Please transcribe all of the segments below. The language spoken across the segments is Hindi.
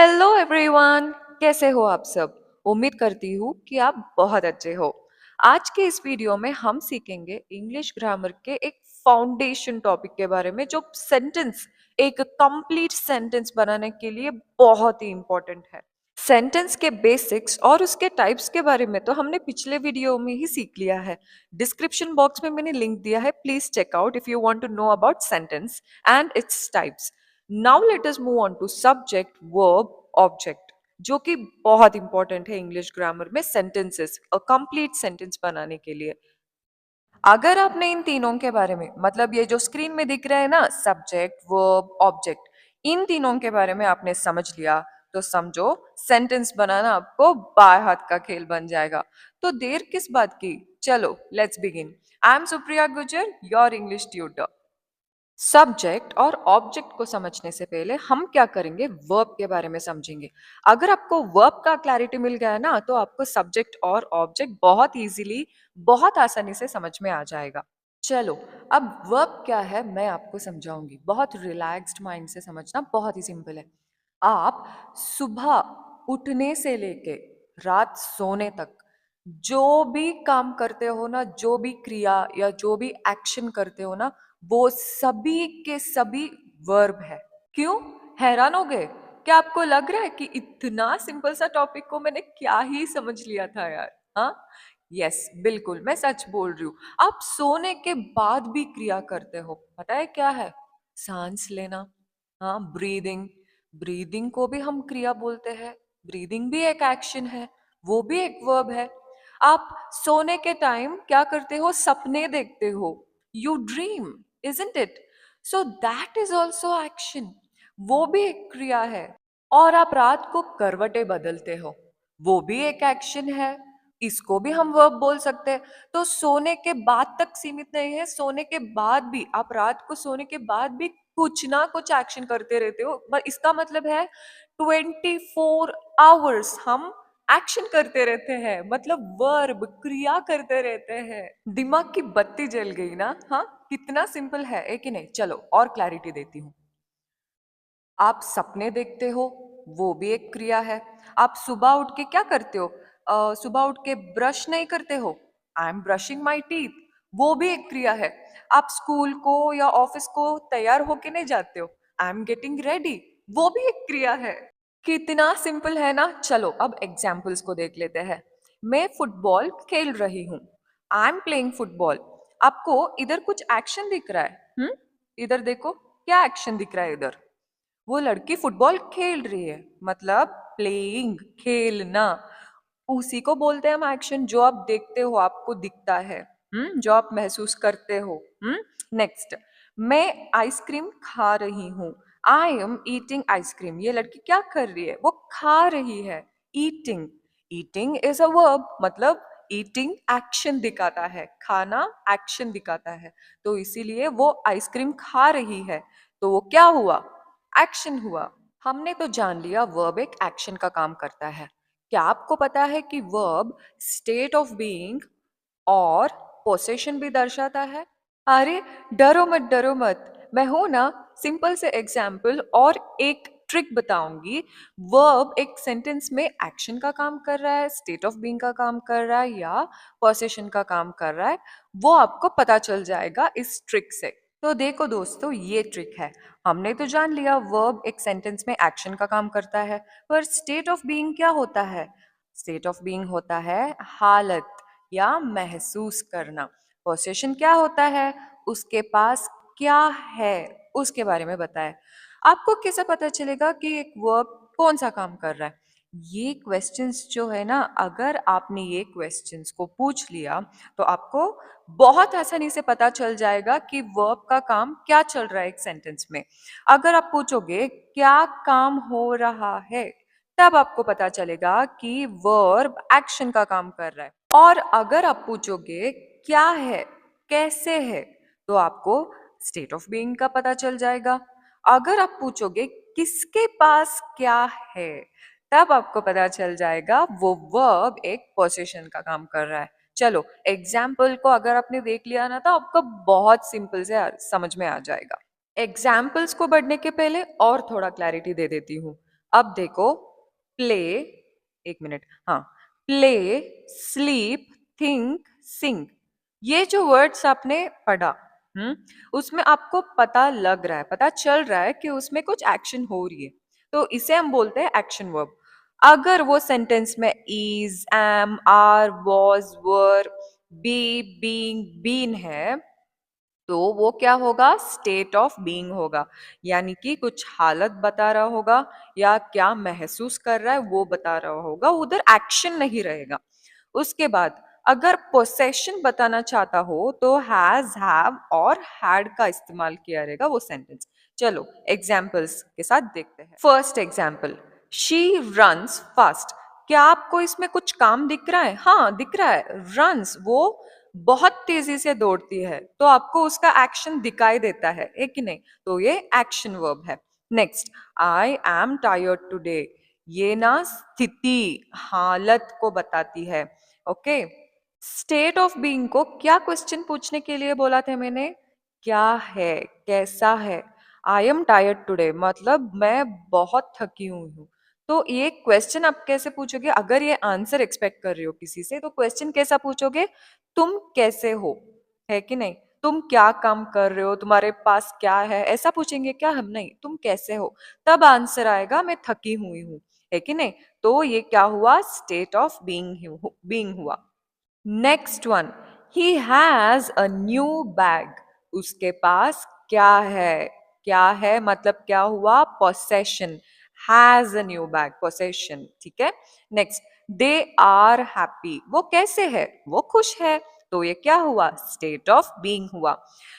हेलो एवरीवन, कैसे हो आप सब। उम्मीद करती हूँ कि आप बहुत अच्छे हो। आज के इस वीडियो में हम सीखेंगे इंग्लिश ग्रामर के एक फाउंडेशन टॉपिक के बारे में जो सेंटेंस एक कंप्लीट सेंटेंस बनाने के लिए बहुत ही इंपॉर्टेंट है। सेंटेंस के बेसिक्स और उसके टाइप्स के बारे में तो हमने पिछले वीडियो में ही सीख लिया है। डिस्क्रिप्शन बॉक्स में मैंने लिंक दिया है, please check out if you want to know about sentence and its types. Now let us move on to subject verb object, जो कि बहुत इंपॉर्टेंट है इंग्लिश ग्रामर में सेंटेंसेस कंप्लीट सेंटेंस बनाने के लिए। अगर आपने इन तीनों के बारे में, मतलब ये जो स्क्रीन में दिख रहा है ना, सब्जेक्ट वर्ब ऑब्जेक्ट, इन तीनों के बारे में आपने समझ लिया तो समझो सेंटेंस बनाना आपको बाएं हाथ का खेल बन जाएगा। तो देर किस बात की, चलो let's begin. I am Supriya गुजर, योर इंग्लिश ट्यूटर। सब्जेक्ट और ऑब्जेक्ट को समझने से पहले हम क्या करेंगे, वर्ब के बारे में समझेंगे। अगर आपको वर्ब का क्लैरिटी मिल गया ना तो आपको सब्जेक्ट और ऑब्जेक्ट बहुत इजीली, बहुत आसानी से समझ में आ जाएगा। चलो, अब वर्ब क्या है मैं आपको समझाऊंगी। बहुत रिलैक्स्ड माइंड से समझना, बहुत ही सिंपल है। आप सुबह उठने से लेके रात सोने तक जो भी काम करते हो ना, जो भी क्रिया या जो भी एक्शन करते हो ना, वो सभी के सभी वर्ब है। क्यों, हैरान हो गए? क्या आपको लग रहा है कि इतना सिंपल सा टॉपिक को मैंने क्या ही समझ लिया था यार? हाँ, यस, बिल्कुल मैं सच बोल रही हूँ। आप सोने के बाद भी क्रिया करते हो, पता है क्या है? सांस लेना। हाँ, ब्रीदिंग। ब्रीदिंग को भी हम क्रिया बोलते हैं। ब्रीदिंग भी एक एक्शन है, वो भी एक वर्ब है। आप सोने के टाइम क्या करते हो, सपने देखते हो। You dream, isn't it? So that is also action, वो भी एक क्रिया है। और आप रात को करवटें बदलते हो, वो भी एक एक्शन है, इसको भी हम वर्ब बोल सकते हैं। तो सोने के बाद तक सीमित नहीं है, सोने के बाद भी आप रात को सोने के बाद भी कुछ ना कुछ एक्शन करते रहते हो। पर इसका मतलब है 24 आवर्स हम एक्शन करते रहते हैं, मतलब वर्ब क्रिया करते रहते हैं। दिमाग की बत्ती जल गई ना? हाँ, कितना सिंपल है कि नहीं? चलो और क्लैरिटी देती हूँ। आप सपने देखते हो, वो भी एक क्रिया है। आप सुबह उठ के क्या करते हो? सुबह उठ के ब्रश नहीं करते हो, I am brushing my teeth, वो भी एक क्रिया है। आप स्कूल को या ऑफिस को तैयार होके नहीं जाते हो, आई एम गेटिंग रेडी, वो भी एक क्रिया है। कितना सिंपल है ना? चलो अब एग्जाम्पल्स को देख लेते हैं। मैं फुटबॉल खेल रही हूँ, आई एम प्लेइंग फुटबॉल। आपको इधर कुछ एक्शन दिख रहा है? इधर देखो, क्या एक्शन दिख रहा है इधर? वो लड़की फुटबॉल खेल रही है, मतलब प्लेइंग, खेलना। उसी को बोलते हैं हम एक्शन, जो आप देखते हो, आपको दिखता है। जो आप महसूस करते हो। नेक्स्ट, मैं आइसक्रीम खा रही हूँ, आई एम ईटिंग आइसक्रीम। ये लड़की क्या कर रही है? वो खा रही है, eating. Eating is a verb, मतलब ईटिंग एक्शन दिखाता है, खाना एक्शन दिखाता है। तो इसीलिए वो आइसक्रीम खा रही है, तो वो क्या हुआ? एक्शन हुआ। हमने तो जान लिया वर्ब एक एक्शन का काम करता है। क्या आपको पता है कि वर्ब स्टेट ऑफ बीइंग और पोसेशन भी दर्शाता है? अरे डरो मत, डरो मत, मैं हूं ना। सिंपल से एग्जाम्पल और एक ट्रिक बताऊंगी। वर्ब एक सेंटेंस में एक्शन का काम कर रहा है, स्टेट ऑफ बीइंग का काम कर रहा है या पोसेशन का काम कर रहा है, वो आपको पता चल जाएगा इस ट्रिक से। तो देखो दोस्तों, ये ट्रिक है। हमने तो जान लिया वर्ब एक सेंटेंस में एक्शन का काम करता है, पर स्टेट ऑफ बीइंग क्या होता है? स्टेट ऑफ बीइंग होता है हालत या महसूस करना। पोसेशन क्या होता है? उसके पास क्या है, उसके बारे में बताए। आपको कैसे पता चलेगा कि एक वर्ब कौन सा काम कर रहा है? ये क्वेश्चंस जो है ना, अगर आपने ये क्वेश्चंस को पूछ लिया तो आपको बहुत आसानी से पता चल जाएगा कि वर्ब का काम क्या चल रहा है एक सेंटेंस में। अगर आप पूछोगे क्या काम हो रहा है, तब आपको पता चलेगा कि वर्ब एक्शन का काम कर रहा है। और अगर आप पूछोगे क्या है, कैसे है, तो आपको स्टेट ऑफ बीइंग का पता चल जाएगा। अगर आप पूछोगे किसके पास क्या है, तब आपको पता चल जाएगा वो वर्ब एक पोजीशन का काम कर रहा है। चलो एग्जाम्पल को अगर आपने देख लिया ना, तो आपको बहुत सिंपल से समझ में आ जाएगा। एग्जाम्पल्स को बढ़ने के पहले और थोड़ा क्लैरिटी दे देती हूँ। अब देखो, प्ले, एक मिनट, हाँ, प्ले, स्लीप, थिंक, सिंग, ये जो वर्ड्स आपने पढ़ा, हम्म, उसमें आपको पता लग रहा है, पता चल रहा है कि उसमें कुछ एक्शन हो रही है, तो इसे हम बोलते हैं एक्शन वर्ब। अगर वो सेंटेंस में is, am, are, was, were, be, being, been है, तो वो क्या होगा, स्टेट ऑफ बीइंग होगा, यानी कि कुछ हालत बता रहा होगा या क्या महसूस कर रहा है वो बता रहा होगा, उधर एक्शन नहीं रहेगा। उसके बाद अगर पोसेशन बताना चाहता हो तो हैज, हैव और हैड का इस्तेमाल किया रहेगा वो सेंटेंस। चलो एग्जाम्पल्स के साथ देखते हैं। First example, she runs fast. क्या आपको इसमें कुछ काम दिख रहा है? हाँ दिख रहा है, रन्स, वो बहुत तेजी से दौड़ती है, तो आपको उसका एक्शन दिखाई देता है कि नहीं? तो ये एक्शन वर्ब है। Next, I am tired today, ये ना स्थिति, हालत को बताती है। ओके, स्टेट ऑफ बीइंग को क्या क्वेश्चन पूछने के लिए बोला था मैंने? क्या है, कैसा है? आई एम टायर्ड टुडे मतलब मैं बहुत थकी हुई हूँ। तो ये क्वेश्चन आप कैसे पूछोगे? अगर ये आंसर एक्सपेक्ट कर रहे हो किसी से, तो क्वेश्चन कैसा पूछोगे? तुम कैसे हो, है कि नहीं? तुम क्या काम कर रहे हो, तुम्हारे पास क्या है, ऐसा पूछेंगे क्या हम? नहीं, तुम कैसे हो, तब आंसर आएगा मैं थकी हुई हूँ, है कि नहीं? तो ये क्या हुआ? स्टेट ऑफ बीइंग हुआ। Next one, he has a new bag, उसके पास क्या है? क्या है मतलब क्या हुआ? Possession, has a new bag, possession, ठीक है। नेक्स्ट, दे आर हैप्पी, वो कैसे है? वो खुश है, तो ये क्या हुआ? स्टेट ऑफ बीइंग हुआ।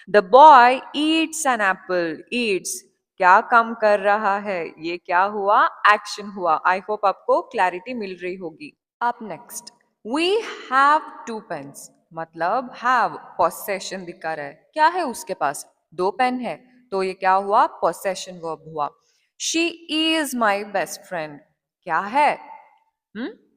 The boy eats an apple, eats क्या काम कर रहा है? ये क्या हुआ? एक्शन हुआ। आई होप आपको क्लैरिटी मिल रही होगी। अब next, we have two pens, मतलब हैव पोसेशन दिखा रहा है, क्या है उसके पास? दो पेन है, तो ये क्या हुआ? पोसेशन वर्ब हुआ। She is my best friend, क्या है?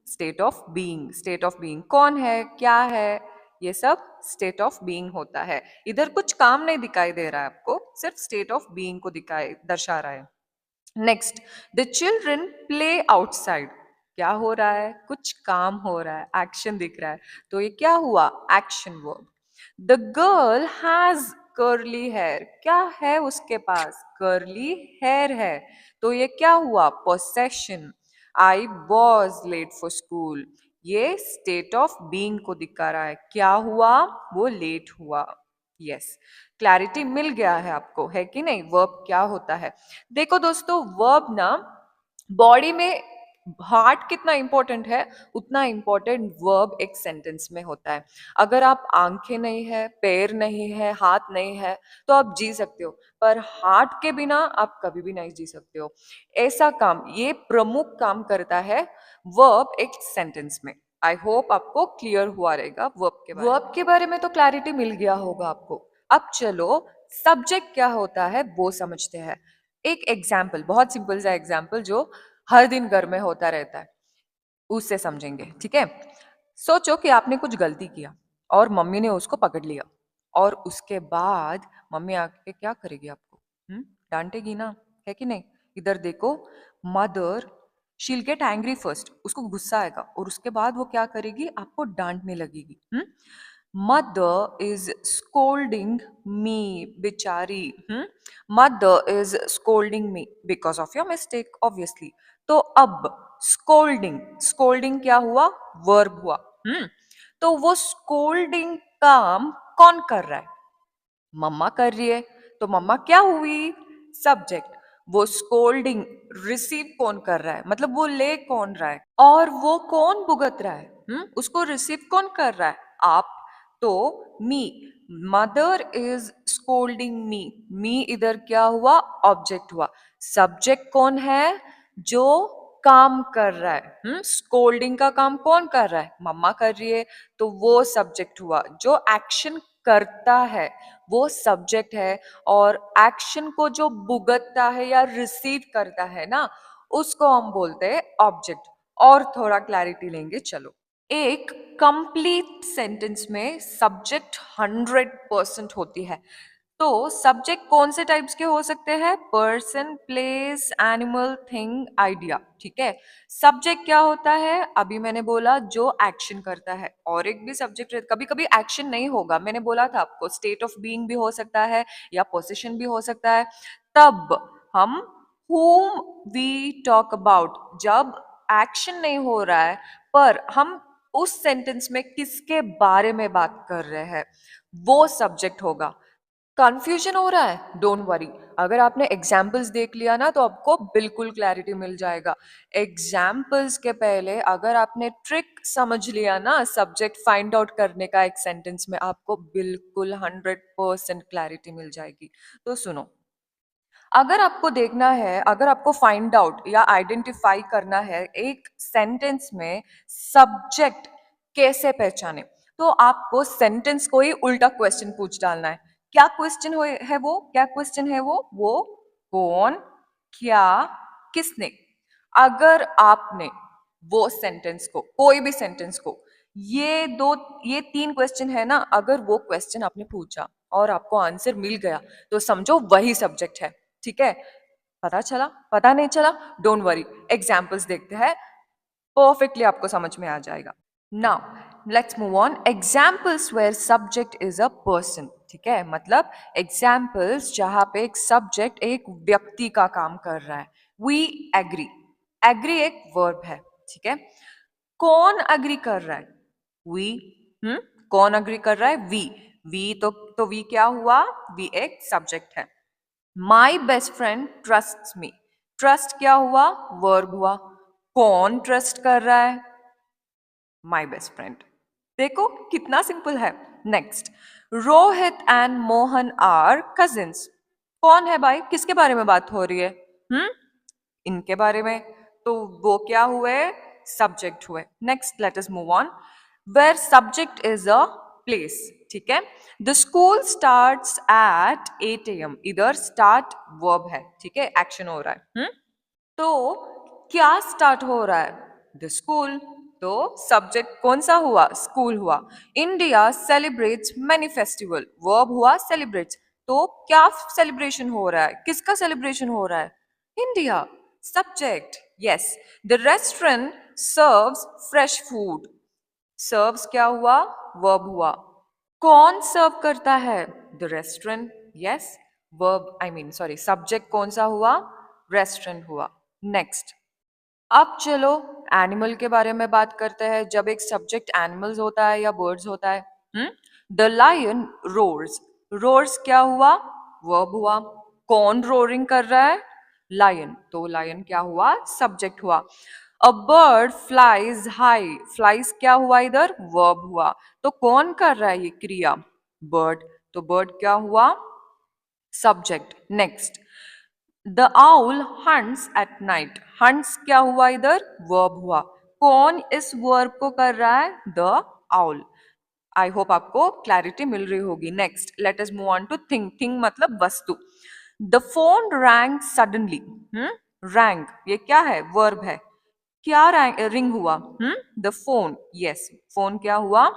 State of being, state of being, कौन है, क्या है, ये सब स्टेट ऑफ बीइंग होता है। इधर कुछ काम नहीं दिखाई दे रहा है आपको, सिर्फ स्टेट ऑफ बीइंग को दिखाई दर्शा रहा है। Next, the children play outside, क्या हो रहा है? कुछ काम हो रहा है, एक्शन दिख रहा है, तो ये क्या हुआ? Action verb. The girl has curly hair, क्या है उसके पास? कर्ली हेयर है, तो ये क्या हुआ? Possession. I was late for school, ये स्टेट ऑफ बीइंग को दिखा रहा है, क्या हुआ? वो लेट हुआ। यस, क्लैरिटी मिल गया है आपको, है कि नहीं? वर्ब क्या होता है? देखो दोस्तों, वर्ब ना बॉडी में हार्ट कितना इंपॉर्टेंट है, उतना इंपॉर्टेंट वर्ब एक सेंटेंस में होता है। अगर आप आंखें नहीं है, पैर नहीं है, हाथ नहीं है, तो आप जी सकते हो, पर हार्ट के बिना आप कभी भी नहीं जी सकते हो। ऐसा काम, ये प्रमुख काम करता है वर्ब एक सेंटेंस में। आई होप आपको क्लियर हुआ रहेगा वर्ब के बारे में, तो क्लैरिटी मिल गया होगा आपको। अब चलो सब्जेक्ट क्या होता है वो समझते हैं। एक एग्जाम्पल, बहुत सिंपल सा एग्जाम्पल जो हर दिन घर में होता रहता है, उससे समझेंगे, ठीक है? सोचो कि आपने कुछ गलती किया और मम्मी ने उसको पकड़ लिया, और उसके बाद मम्मी आके क्या करेगी आपको? डांटेगी ना, है कि नहीं? इधर देखो, mother, she'll get angry first, उसको गुस्सा आएगा, और उसके बाद वो क्या करेगी? आपको डांटने लगेगी। मदर इज स्कोल्डिंग मी, बेचारी, mother is scolding me because of your mistake, obviously. तो अब स्कोल्डिंग, स्कोल्डिंग क्या हुआ? वर्ब हुआ। तो वो स्कोल्डिंग काम कौन कर रहा है? मम्मा कर रही है, तो मम्मा क्या हुई? सब्जेक्ट। वो स्कोल्डिंग रिसीव कौन कर रहा है, मतलब वो ले कौन रहा है, और वो कौन भुगत रहा है? उसको रिसीव कौन कर रहा है? आप। तो मी, मदर इज स्कोल्डिंग मी, मी इधर क्या हुआ? ऑब्जेक्ट हुआ। सब्जेक्ट कौन है? जो काम कर रहा है। स्कोल्डिंग का काम कौन कर रहा है? मम्मा कर रही है, तो वो सब्जेक्ट हुआ। जो एक्शन करता है वो सब्जेक्ट है, और एक्शन को जो भुगतता है या रिसीव करता है ना, उसको हम बोलते हैं ऑब्जेक्ट। और थोड़ा क्लैरिटी लेंगे, चलो। एक कंप्लीट सेंटेंस में सब्जेक्ट 100% होती है, तो सब्जेक्ट कौन से टाइप्स के हो सकते हैं? Person, place, animal, thing, idea. ठीक है। सब्जेक्ट क्या होता है? अभी मैंने बोला जो एक्शन करता है। और एक भी सब्जेक्ट, कभी कभी एक्शन नहीं होगा, मैंने बोला था आपको, स्टेट ऑफ बीइंग भी हो सकता है या पोजीशन भी हो सकता है। तब हम whom we talk about, जब एक्शन नहीं हो रहा है पर हम उस सेंटेंस में किसके बारे में बात कर रहे हैं, वो सब्जेक्ट होगा। कंफ्यूजन हो रहा है? डोंट वरी, अगर आपने एग्जाम्पल्स देख लिया ना तो आपको बिल्कुल क्लैरिटी मिल जाएगा। एग्जाम्पल्स के पहले अगर आपने ट्रिक समझ लिया ना सब्जेक्ट फाइंड आउट करने का एक सेंटेंस में, आपको बिल्कुल 100% क्लैरिटी मिल जाएगी। तो सुनो, अगर आपको देखना है, अगर आपको फाइंड आउट या आइडेंटिफाई करना है एक सेंटेंस में सब्जेक्ट कैसे पहचाने, तो आपको सेंटेंस को ही उल्टा क्वेश्चन पूछ डालना है। क्या क्वेश्चन है वो? क्या क्वेश्चन है वो कौन, क्या, किसने। अगर आपने वो सेंटेंस को, कोई भी सेंटेंस को, ये दो, ये तीन क्वेश्चन है ना, अगर वो क्वेश्चन आपने पूछा और आपको आंसर मिल गया तो समझो वही सब्जेक्ट है। ठीक है। पता चला? पता नहीं चला? डोंट वरी, एग्जाम्पल्स देखते हैं, परफेक्टली आपको समझ में आ जाएगा। Now let's move on. Examples where subject is a person. ठीक है, मतलब एग्जाम्पल्स जहां पे एक सब्जेक्ट एक व्यक्ति का काम कर रहा है। वी एग्री, एग्री एक वर्ब है। ठीक है। कौन अग्री कर रहा है? वी। कौन अग्री कर रहा है? वी तो वी क्या हुआ? वी एक सब्जेक्ट है। My best friend trust me, trust क्या हुआ? वर्ब हुआ। कौन ट्रस्ट कर रहा है? My best friend. देखो कितना सिंपल है। Next, Rohit and Mohan are cousins. कौन है भाई? किसके बारे में बात हो रही है? हम्म इनके बारे में। तो वो क्या हुए? सब्जेक्ट हुए। Next let us move on. Where subject is a place. ठीक है। The school starts at 8 AM, इधर स्टार्ट वर्ब है। ठीक है, एक्शन हो रहा है। तो क्या स्टार्ट हो रहा है? The school. तो सब्जेक्ट कौन सा हुआ? स्कूल हुआ। India celebrates many festival, verb हुआ सेलिब्रेट्स। तो क्या सेलिब्रेशन हो रहा है? किसका सेलिब्रेशन हो रहा है? India. Subject, yes. The restaurant serves fresh food, serves क्या हुआ? वर्ब हुआ। कौन सर्व करता है? The restaurant, yes. Verb, I mean sorry, subject कौन सा हुआ? रेस्टोरेंट हुआ। नेक्स्ट, अब चलो एनिमल के बारे में बात करते हैं। जब एक सब्जेक्ट एनिमल्स होता है या बर्ड्स होता है। द लायन रोर्स, रोर्स क्या हुआ? वर्ब हुआ। कौन रोरिंग कर रहा है? लायन, तो लायन क्या हुआ? सब्जेक्ट हुआ। A bird flies high, flies क्या हुआ? इधर वर्ब हुआ। तो कौन कर रहा है ये क्रिया? बर्ड, तो बर्ड क्या हुआ? Subject. Next, the owl hunts at night, hunts क्या हुआ? इधर वर्ब हुआ। कौन इस वर्ब को कर रहा है? The owl. आई होप आपको क्लैरिटी मिल रही होगी। Next let us move on to thing, thing मतलब वस्तु। The phone rang suddenly, rang ये क्या है? वर्ब है। क्या रिंग हुआ? The phone, yes. फोन क्या हुआ?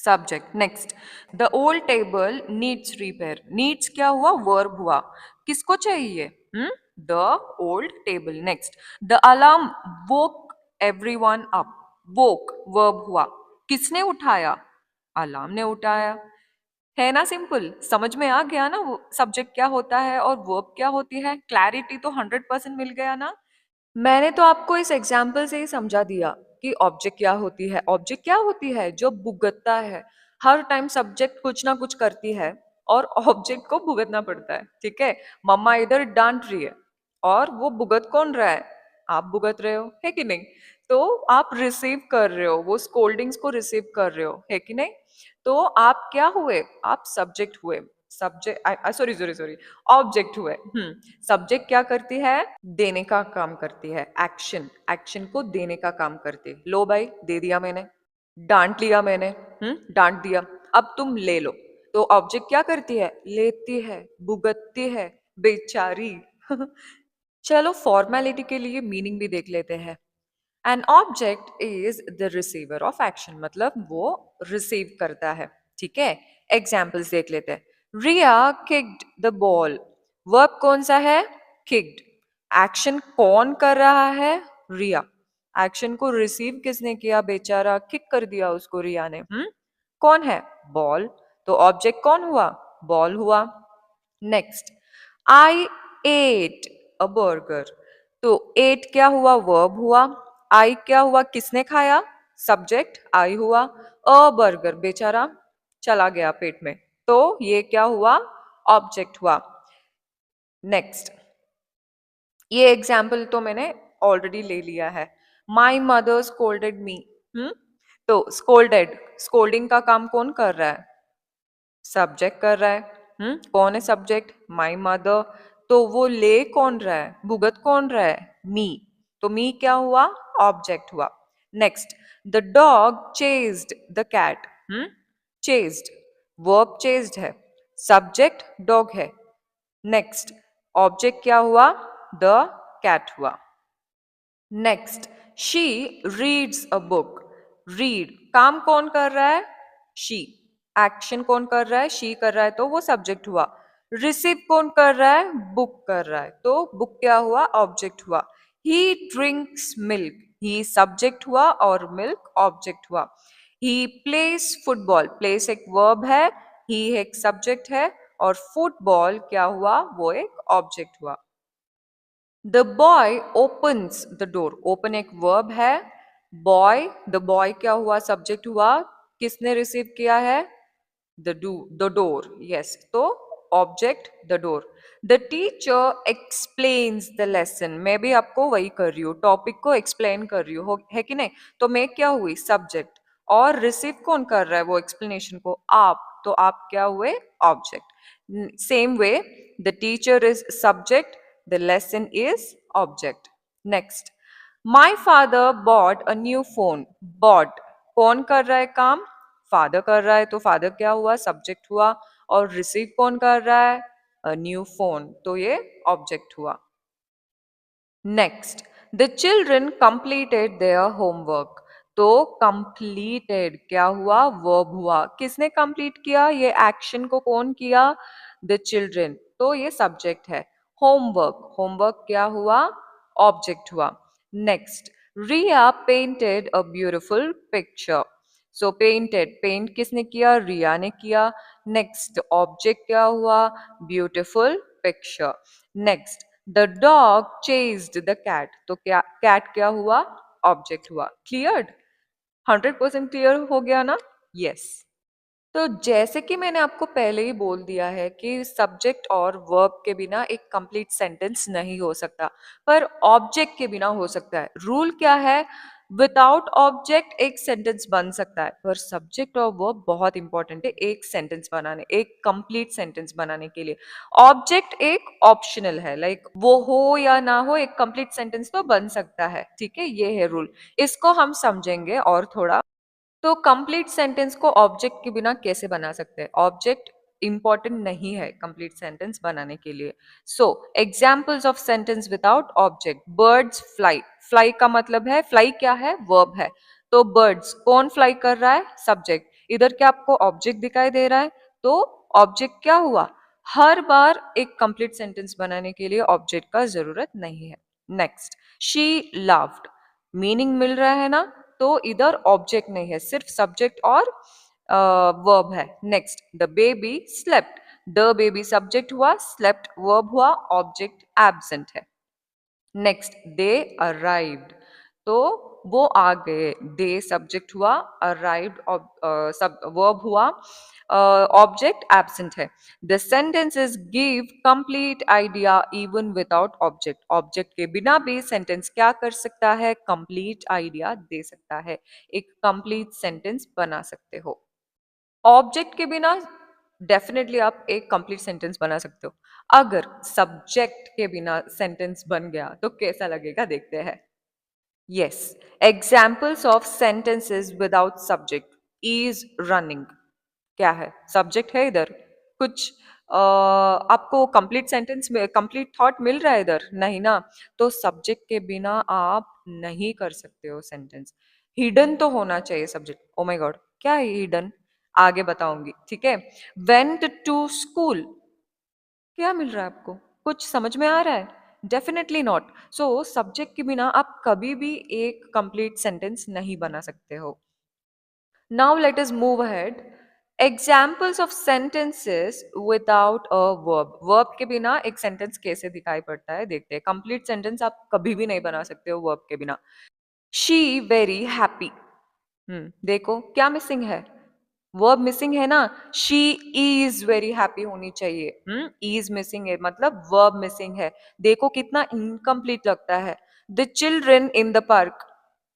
Subject. Next, the old table needs repair, needs क्या हुआ? वर्ब हुआ। किसको चाहिए? The old table. Next, the alarm woke everyone up, woke verb हुआ। किसने उठाया? अलार्म ने उठाया। है ना सिंपल? समझ में आ गया ना वो सब्जेक्ट क्या होता है और वर्ब क्या होती है? क्लैरिटी तो 100% मिल गया ना। मैंने तो आपको इस एग्जाम्पल से ही समझा दिया कि ऑब्जेक्ट क्या होती है। ऑब्जेक्ट क्या होती है? जो भुगतता है। हर टाइम सब्जेक्ट कुछ ना कुछ करती है और ऑब्जेक्ट को भुगतना पड़ता है। ठीक है। मम्मा इधर डांट रही है और वो भुगत कौन रहा है? आप भुगत रहे हो, है कि नहीं? तो आप रिसीव कर रहे हो, वो स्कोल्डिंग्स को रिसीव कर रहे हो, है कि नहीं? तो आप क्या हुए? आप सब्जेक्ट हुए। Subject, sorry sorry sorry, object हुए। सब्जेक्ट क्या करती है? देने का काम करती है। एक्शन, एक्शन को देने का काम करती है। लो भाई, दे दिया मैंने। डांट लिया मैंने, डांट दिया, अब तुम ले लो। तो ऑब्जेक्ट क्या करती है? लेती है, भुगतती है, बेचारी। चलो फॉर्मेलिटी के लिए मीनिंग भी देख लेते हैं। An object is the receiver of action, मतलब वो रिसीव करता है। ठीक है। एग्जाम्पल्स देख लेते हैं। रिया किक्ड द बॉल। वर्ब कौन सा है? किक्ड। एक्शन कौन कर रहा है? रिया। एक्शन को रिसीव किसने किया? बेचारा, किक कर दिया उसको रिया ने। कौन है? बॉल। तो ऑब्जेक्ट कौन हुआ? बॉल हुआ। Next, I at a burger. तो एट क्या हुआ? वर्ब हुआ। आई क्या हुआ? किसने खाया? सब्जेक्ट आई हुआ। अ बर्गर, बेचारा चला गया पेट में, तो ये क्या हुआ? ऑब्जेक्ट हुआ। नेक्स्ट, ये एग्जाम्पल तो मैंने ऑलरेडी ले लिया है। माई मदर स्कोल्डेड मी। हम्म तो स्कोल्डेड, स्कोल्डिंग का काम कौन कर रहा है? सब्जेक्ट कर रहा है। कौन है सब्जेक्ट? My mother. तो वो ले कौन रहा है? भुगत कौन रहा है? मी। तो मी क्या हुआ? ऑब्जेक्ट हुआ। Next, the dog chased the cat. Chased, verb chased है, सब्जेक्ट डॉग है। नेक्स्ट, ऑब्जेक्ट क्या हुआ? द कैट हुआ। Next, she reads a book. Read, काम कौन कर रहा है? शी। एक्शन कौन कर रहा है? शी कर रहा है, तो वो सब्जेक्ट हुआ। रिसीव कौन कर रहा है? बुक कर रहा है, तो बुक क्या हुआ? ऑब्जेक्ट हुआ। ही ड्रिंक्स मिल्क। ही सब्जेक्ट हुआ और मिल्क ऑब्जेक्ट हुआ। ही प्लेस फुटबॉल। प्लेस एक वर्ब है, ही एक सब्जेक्ट है, और फुटबॉल क्या हुआ? वो एक ऑब्जेक्ट हुआ। The boy opens the door. Open एक वर्ब है, बॉय, द बॉय क्या हुआ? सब्जेक्ट हुआ। किसने रिसीव किया है? द डोर, यस, तो object the door. The teacher explains the lesson. मैं भी आपको वही कर रही हूँ, टॉपिक को एक्सप्लेन कर रही हूँ, है कि नहीं? तो मैं क्या हुई? सब्जेक्ट। और रिसीव कौन कर रहा है वो एक्सप्लेनेशन को? आप, तो आप क्या हुए? Object. Same way, the teacher is subject, the lesson is object. Next, my father bought a new phone. Bought, कौन कर रहा है काम? फादर कर रहा है, तो फादर क्या हुआ? सब्जेक्ट हुआ। और रिसीव कौन कर रहा है? अ न्यू फोन, तो ये ऑब्जेक्ट हुआ। Next, the children completed their homework. तो कंप्लीटेड क्या हुआ? वर्ब हुआ। किसने कंप्लीट किया? ये एक्शन को कौन किया? द चिल्ड्रन, तो ये सब्जेक्ट है। होमवर्क, होमवर्क क्या हुआ? ऑब्जेक्ट हुआ। Next, Riya painted a beautiful picture. So painted, paint किसने किया? रिया ने किया। नेक्स्ट, ऑब्जेक्ट क्या हुआ? Beautiful picture. Next, the dog chased the cat. तो क्या, कैट क्या हुआ? ऑब्जेक्ट हुआ। क्लियर्ड? 100% क्लियर हो गया ना? यस। तो जैसे कि मैंने आपको पहले ही बोल दिया है कि सब्जेक्ट और वर्ब के बिना एक कंप्लीट सेंटेंस नहीं हो सकता, पर ऑब्जेक्ट के बिना हो सकता है। रूल क्या है? विदाउट ऑब्जेक्ट एक सेंटेंस बन सकता है, पर सब्जेक्ट और वर्ब बहुत इंपॉर्टेंट है एक सेंटेंस बनाने, एक कंप्लीट सेंटेंस बनाने के लिए। ऑब्जेक्ट एक ऑप्शनल है, लाइक वो हो या ना हो, एक कंप्लीट सेंटेंस तो बन सकता है। ठीक है, ये है रूल। इसको हम समझेंगे और थोड़ा। तो कंप्लीट सेंटेंस को ऑब्जेक्ट के बिना कैसे बना सकते हैं? ऑब्जेक्ट इंपॉर्टेंट नहीं है कंप्लीट सेंटेंस बनाने के लिए। सो examples of sentence without object, birds fly. Fly का मतलब है, फ्लाई क्या है? वर्ब है। तो बर्ड्स, कौन फ्लाई कर रहा है? सब्जेक्ट। इधर क्या आपको ऑब्जेक्ट दिखाई दे रहा है? तो ऑब्जेक्ट क्या हुआ? हर बार एक कंप्लीट सेंटेंस बनाने के लिए ऑब्जेक्ट का जरूरत नहीं है। नेक्स्ट, शी लव्ड, मीनिंग मिल रहा है ना? तो इधर ऑब्जेक्ट नहीं है, सिर्फ सब्जेक्ट और वर्ब है। Next, the baby slept. The baby subject हुआ, स्लेप्ट वर्ब हुआ, ऑब्जेक्ट एब्सेंट है। नेक्स्ट, दे अराइव्ड। तो वो आ गए, दे सब्जेक्ट हुआ, अराइव्ड सब वर्ब हुआ, ऑब्जेक्ट एब्सेंट है। The sentences give complete idea even without object. Object के बिना भी सेंटेंस क्या कर सकता है? कंप्लीट आइडिया दे सकता है, एक कंप्लीट सेंटेंस बना सकते हो। ऑब्जेक्ट के बिना डेफिनेटली आप एक कंप्लीट सेंटेंस बना सकते हो। अगर सब्जेक्ट के बिना सेंटेंस बन गया तो कैसा लगेगा, देखते हैं। Yes, examples of sentences without subject is running. क्या है? सब्जेक्ट है इधर। कुछ आपको कंप्लीट सेंटेंस में कंप्लीट थॉट मिल रहा है इधर? नहीं ना। तो सब्जेक्ट के बिना आप नहीं कर सकते हो सेंटेंस। हिडन तो होना चाहिए सब्जेक्ट। ओ माय गॉड, क्या है हिडन? आगे बताऊंगी, ठीक है। वेंट टू स्कूल, क्या मिल रहा है आपको? कुछ समझ में आ रहा है? Definitely not. सो सब्जेक्ट के बिना आप कभी भी एक कंप्लीट सेंटेंस नहीं बना सकते हो। Now let us move ahead. Examples of sentences without a verb. Verb के बिना एक सेंटेंस कैसे दिखाई पड़ता है देखते हैं। कंप्लीट सेंटेंस आप कभी भी नहीं बना सकते हो वर्ब के बिना। She very happy. देखो क्या मिसिंग है? वर्ब मिसिंग है ना। शी इज वेरी हैप्पी होनी चाहिए। इज मिसिंग है मतलब वर्ब मिसिंग है। देखो कितना इनकम्प्लीट लगता है। The children in the park,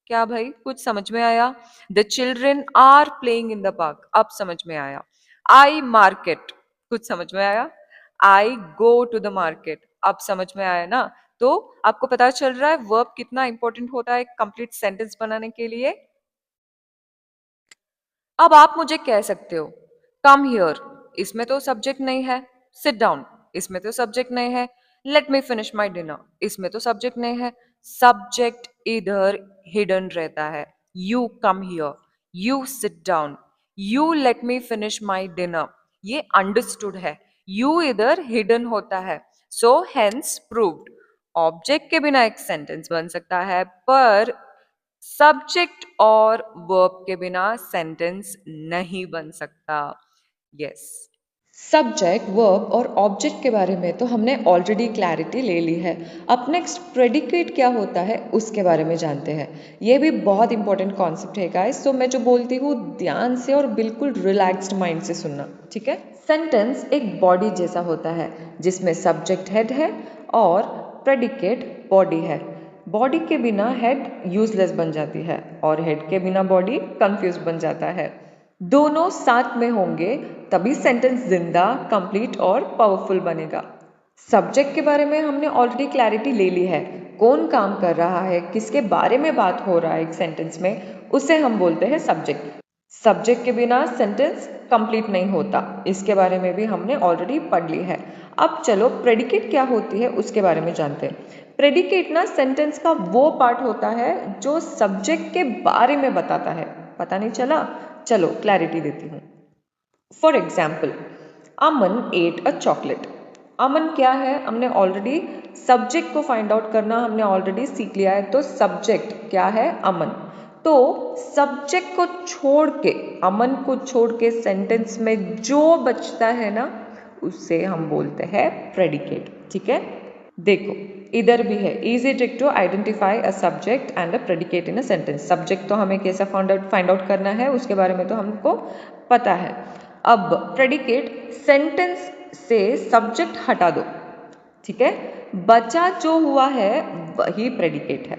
क्या भाई कुछ समझ में आया? The children are playing in the park, अब समझ में आया। आई मार्केट, कुछ समझ में आया? आई गो टू द मार्केट, अब समझ में आया ना। तो आपको पता चल रहा है वर्ब कितना इंपॉर्टेंट होता है कंप्लीट सेंटेंस बनाने के लिए। अब आप मुझे कह सकते हो कम हियर, इसमें तो सब्जेक्ट नहीं है। सिट डाउन, इसमें तो सब्जेक्ट नहीं है। Let me finish my dinner, इसमें तो सब्जेक्ट नहीं है। सब्जेक्ट इधर हिडन रहता है। You come here, you sit down, you let me finish my dinner, ये अंडरस्टूड है। यू इधर हिडन होता है। So hence proved. ऑब्जेक्ट के बिना एक सेंटेंस बन सकता है पर सब्जेक्ट और वर्ब के बिना सेंटेंस नहीं बन सकता। यस। सब्जेक्ट, वर्ब और ऑब्जेक्ट के बारे में तो हमने ऑलरेडी क्लैरिटी ले ली है। अब नेक्स्ट प्रेडिकेट क्या होता है उसके बारे में जानते हैं। ये भी बहुत इंपॉर्टेंट कॉन्सेप्ट है गाइस, तो मैं जो बोलती हूँ ध्यान से और बिल्कुल रिलैक्स्ड माइंड से सुनना, ठीक है। सेंटेंस एक बॉडी जैसा होता है जिसमें सब्जेक्ट हेड है और प्रेडिकेट बॉडी है। बॉडी के बिना हेड यूजलेस बन जाती है और हेड के बिना बॉडी कंफ्यूज बन जाता है। दोनों साथ में होंगे तभी सेंटेंस जिंदा, कंप्लीट और पावरफुल बनेगा। सब्जेक्ट के बारे में हमने ऑलरेडी क्लैरिटी ले ली है। कौन काम कर रहा है, किसके बारे में बात हो रहा है एक सेंटेंस में, उसे हम बोलते हैं सब्जेक्ट। सब्जेक्ट के बिना सेंटेंस कंप्लीट नहीं होता, इसके बारे में भी हमने ऑलरेडी पढ़ ली है। अब चलो प्रेडिकेट क्या होती है उसके बारे में जानते हैं। प्रेडिकेट ना सेंटेंस का वो पार्ट होता है जो सब्जेक्ट के बारे में बताता है। पता नहीं चला? चलो क्लैरिटी देती हूँ। For example, Aman ate a chocolate. Aman क्या है हमने ऑलरेडी, सब्जेक्ट को फाइंड आउट करना हमने ऑलरेडी सीख लिया है। तो सब्जेक्ट क्या है? अमन। तो सब्जेक्ट को छोड़ के, अमन को छोड़ के सेंटेंस में जो बचता है ना उसे हम बोलते हैं प्रेडिकेट, ठीक है। देखो इधर भी है, easy trick to identify a subject and a predicate in a sentence. Subject तो हमें कैसा फाइंड आउट करना है उसके बारे में तो हमको पता है। अब प्रेडिकेट, सेंटेंस से सब्जेक्ट हटा दो, ठीक है। बचा जो हुआ है वही प्रेडिकेट है।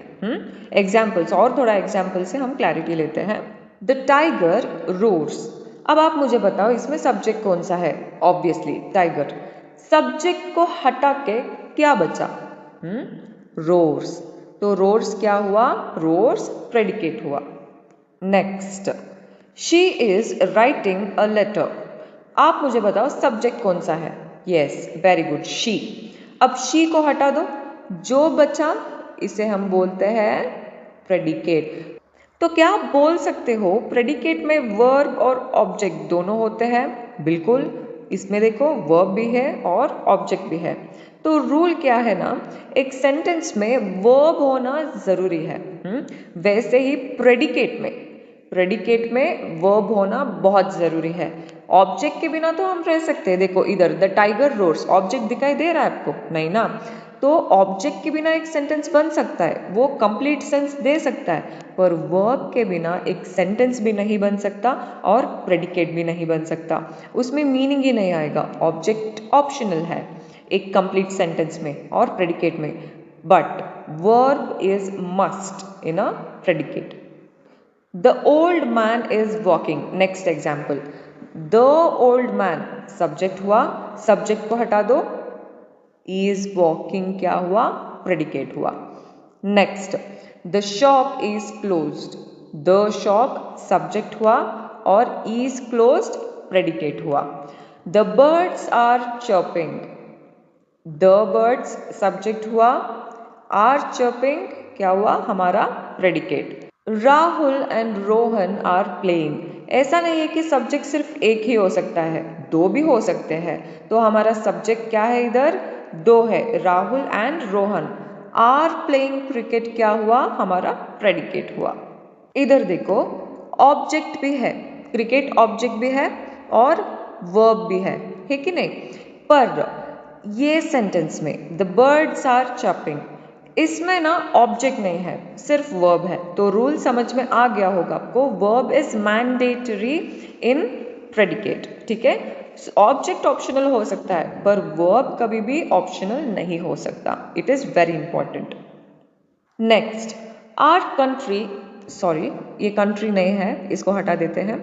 एग्जाम्पल्स, और थोड़ा एग्जाम्पल से हम क्लैरिटी लेते हैं। The tiger roars. अब आप मुझे बताओ इसमें सब्जेक्ट कौन सा है? Obviously tiger. सब्जेक्ट को हटा के क्या बचा? रोर्स। तो रोर्स क्या हुआ? रोर्स प्रेडिकेट हुआ। Next, she is writing a letter. आप मुझे बताओ सब्जेक्ट कौन सा है? Yes very good, she. अब शी को हटा दो, जो बचा इसे हम बोलते हैं प्रेडिकेट। तो क्या आप बोल सकते हो प्रेडिकेट में वर्ब और ऑब्जेक्ट दोनों होते हैं? बिल्कुल, इसमें देखो वर्ब भी है और ऑब्जेक्ट भी है। तो रूल क्या है ना, एक सेंटेंस में वर्ब होना जरूरी है। वैसे ही प्रेडिकेट में वर्ब होना बहुत जरूरी है। ऑब्जेक्ट के बिना तो हम रह सकते हैं। देखो इधर द टाइगर रोर्स, ऑब्जेक्ट दिखाई दे रहा है आपको? नहीं ना। तो ऑब्जेक्ट के बिना एक सेंटेंस बन सकता है, वो कंप्लीट सेंस दे सकता है, पर वर्ब के बिना एक सेंटेंस भी नहीं बन सकता और प्रेडिकेट भी नहीं बन सकता। उसमें मीनिंग ही नहीं आएगा। ऑब्जेक्ट ऑप्शनल है एक कंप्लीट सेंटेंस में और प्रेडिकेट में, but verb is must in a predicate. The old man is walking. Next example, the old man subject हुआ, सब्जेक्ट को हटा दो, इज वॉकिंग क्या हुआ? प्रेडिकेट हुआ। Next, the shop is closed. The shop subject हुआ और इज क्लोज्ड प्रेडिकेट हुआ। The birds are chirping. The birds subject हुआ, आर चर्पिंग क्या हुआ? हमारा predicate. Rahul and Rohan are playing. ऐसा नहीं है कि सब्जेक्ट सिर्फ एक ही हो सकता है, दो भी हो सकते हैं। तो हमारा सब्जेक्ट क्या है इधर, दो है, Rahul and Rohan are playing cricket क्या हुआ, हमारा प्रेडिकेट हुआ। इधर देखो ऑब्जेक्ट भी है, क्रिकेट ऑब्जेक्ट भी है और वर्ब भी है कि नहीं। पर ये सेंटेंस में द बर्ड्स आर चर्पिंग, इसमें ना ऑब्जेक्ट नहीं है, सिर्फ वर्ब है। तो रूल समझ में आ गया होगा आपको, verb is mandatory in predicate, ठीक है। ऑब्जेक्ट ऑप्शनल हो सकता है पर वर्ब कभी भी ऑप्शनल नहीं हो सकता, it is very important. Next, our country, sorry ये कंट्री नहीं है, इसको हटा देते हैं।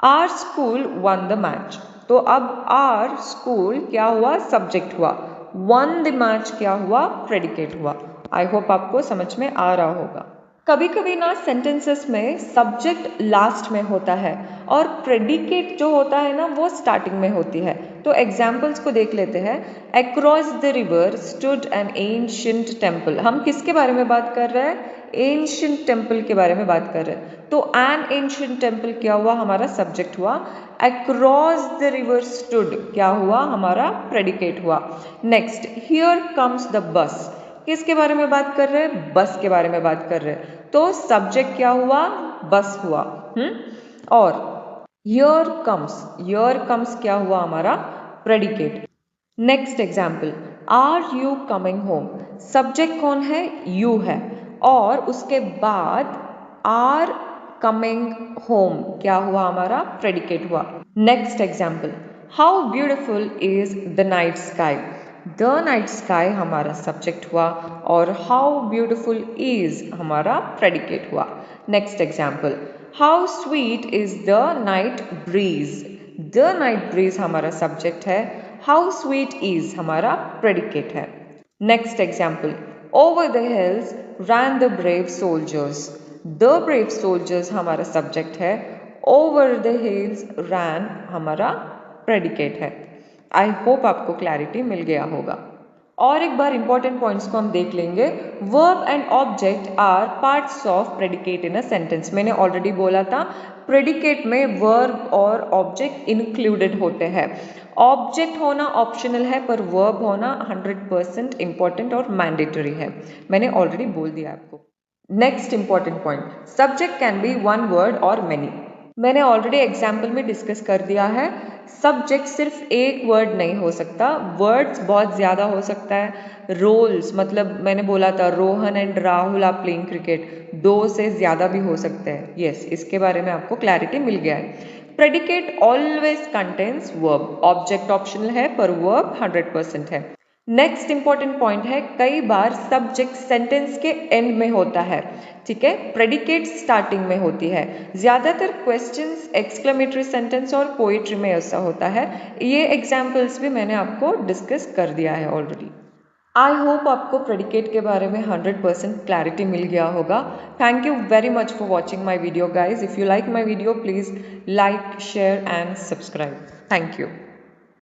Our school won the match, तो अब आर स्कूल क्या हुआ, सब्जेक्ट हुआ, वन द मैच क्या हुआ, प्रेडिकेट हुआ। आई होप आपको समझ में आ रहा होगा। कभी कभी ना सेंटेंसेस में सब्जेक्ट लास्ट में होता है और प्रेडिकेट जो होता है ना वो स्टार्टिंग में होती है। तो एग्जाम्पल्स को देख लेते हैं। Across the river stood N ancient temple, हम किसके बारे में बात कर रहे हैं, एंशिएंट टेम्पल के बारे में बात कर रहे हैं। तो एन एंशिएंट टेम्पल क्या हुआ, हमारा सब्जेक्ट हुआ। अक्रॉस द रिवर स्टूड क्या हुआ, हमारा प्रेडिकेट हुआ। Next, here comes the bus, किसके बारे में बात कर रहे हैं, बस के बारे में बात कर रहे हैं। तो सब्जेक्ट क्या हुआ, बस हुआ। और हियर कम्स क्या हुआ, हमारा predicate. Next example, are you coming home, subject कौन है, यू है, और उसके बाद आर कमिंग होम क्या हुआ, हमारा प्रेडिकेट हुआ। Next example, how beautiful is the night sky, the night sky हमारा सब्जेक्ट हुआ और हाउ ब्यूटिफुल इज हमारा प्रेडिकेट हुआ। Next example, how sweet is the night breeze, the night breeze हमारा सब्जेक्ट है, हाउ स्वीट इज हमारा प्रेडिकेट है। Next example, over the hills ran the brave soldiers, the brave soldiers हमारा सब्जेक्ट है, ओवर द हिल्स रैन हमारा प्रेडिकेट है। आई होप आपको क्लैरिटी मिल गया होगा। और एक बार इंपॉर्टेंट पॉइंट्स को हम देख लेंगे। Verb and object are parts of predicate in a sentence, मैंने ऑलरेडी बोला था प्रेडिकेट में वर्ब और ऑब्जेक्ट इंक्लूडेड होते हैं। ऑब्जेक्ट होना ऑप्शनल है पर वर्ब होना 100% इंपॉर्टेंट और मैंडेटरी है, मैंने ऑलरेडी बोल दिया आपको। Next important point, subject can be one word और मेनी, मैंने ऑलरेडी एग्जाम्पल में डिस्कस कर दिया है। सब्जेक्ट सिर्फ एक वर्ड नहीं हो सकता, वर्ड्स बहुत ज़्यादा हो सकता है। रोल्स मतलब मैंने बोला था Rohan and Rahul are playing cricket, दो से ज़्यादा भी हो सकते हैं। यस, इसके बारे में आपको क्लैरिटी मिल गया है। Predicate always contains verb, object optional है पर वर्ब 100% है। नेक्स्ट इंपॉर्टेंट पॉइंट है, कई बार सब्जेक्ट सेंटेंस के एंड में होता है, ठीक है, प्रेडिकेट स्टार्टिंग में होती है। ज्यादातर क्वेश्चंस, एक्सक्लेमेटरी सेंटेंस और पोएट्री में ऐसा होता है। ये एग्जाम्पल्स भी मैंने आपको डिस्कस कर दिया है ऑलरेडी। आई होप आपको प्रेडिकेट के बारे में 100% क्लैरिटी मिल गया होगा। Thank you very much for watching my video guys. If you like my video please like, share and subscribe. Thank you.